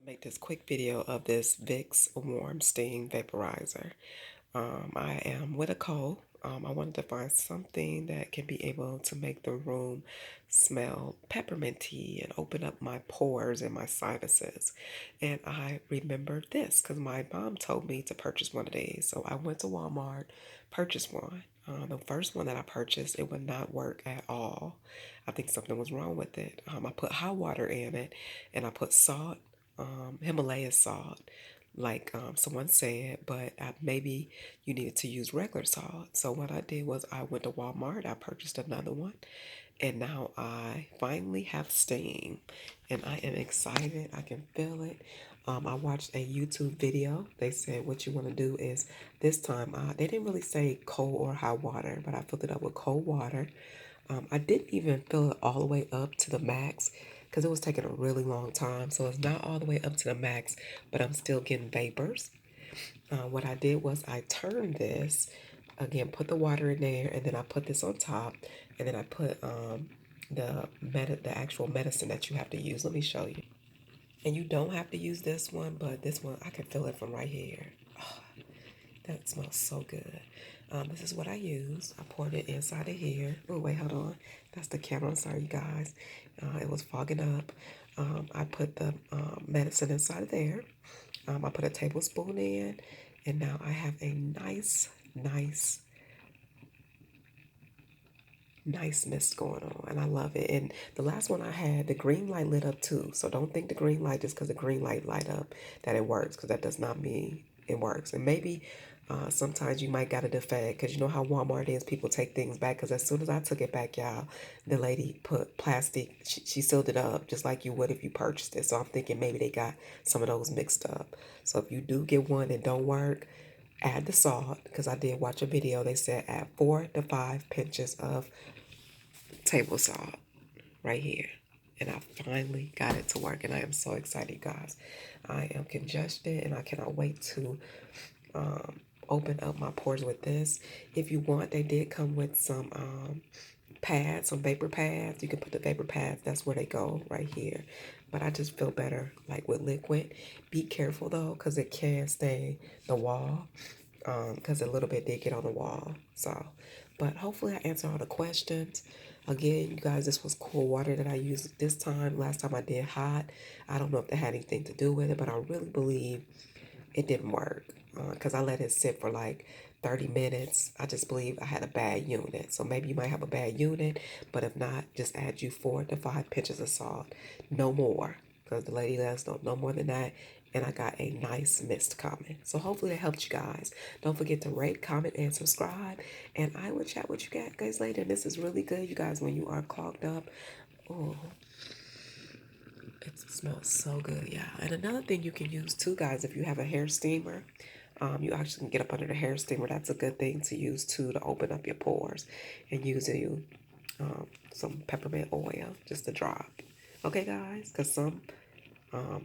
Make this quick video of this Vicks warm steam vaporizer. I am with a cold. I wanted to find something that can be able to make the room smell pepperminty and open up my pores and my sinuses. And I remembered this because my mom told me to purchase one of these. So I went to Walmart, purchased one. The first one that I purchased, it would not work at all. I think something was wrong with it. I put hot water in it and I put salt, Himalaya salt, like someone said, but maybe you needed to use regular salt. So what I did was I went to Walmart, I purchased another one, and now I finally have steam, and I am excited. I can feel it. I watched a YouTube video. They said what you want to do is this time, they didn't really say cold or hot water, but I filled it up with cold water. I didn't even fill it all the way up to the max because it was taking a really long time. So it's not all the way up to the max, but I'm still getting vapors. What I did was I turned this, again, put the water in there, and then I put this on top, and then I put the actual medicine that you have to use. Let me show you. And you don't have to use this one, but this one, I can feel it from right here. Oh, that smells so good. This is what I use. I poured it inside of here. Oh, wait, hold on. That's the camera. I'm sorry, you guys. It was fogging up. I put the medicine inside of there. I put a tablespoon in, and now I have a nice mist going on, and I love it. And the last one I had, the green light lit up too. So don't think the green light just because the green light up that it works, because that does not mean it works. And maybe sometimes you might got a defect, because you know how Walmart is. People take things back, because as soon as I took it back, y'all, the lady put plastic. She sealed it up just like you would if you purchased it. So I'm thinking maybe they got some of those mixed up. So if you do get one that don't work, add the salt, because I did watch a video. They said add 4 to 5 pinches of table salt right here. And I finally got it to work, and I am so excited, guys. I am congested, and I cannot wait to open up my pores with this. If you want, they did come with some pads, some vapor pads. You can put the vapor pads, that's where they go, right here. But I just feel better like with liquid. Be careful though, because it can stain the wall, because a little bit did get on the wall. So, but hopefully I answered all the questions. Again, you guys, this was cool water that I used this time. Last time I did hot. I don't know if that had anything to do with it, but I really believe it didn't work, because I let it sit for like 30 minutes. I just believe I had a bad unit. So maybe you might have a bad unit, but if not, just add you 4 to 5 pinches of salt. No more, because the lady let us know no more than that. And I got a nice mist coming. So hopefully that helped you guys. Don't forget to rate, comment, and subscribe. And I will chat with you guys later. This is really good, you guys, when you are clogged up. Oh, it smells so good, yeah. And another thing you can use too, guys, if you have a hair steamer, you actually can get up under the hair steamer. That's a good thing to use too, to open up your pores. And use some peppermint oil, just a drop. Okay, guys, because some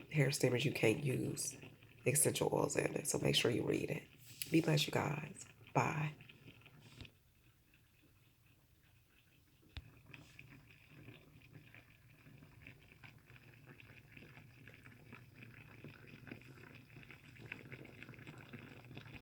hair steamers you can't use essential oils in it. So make sure you read it. Be blessed, you guys. Bye.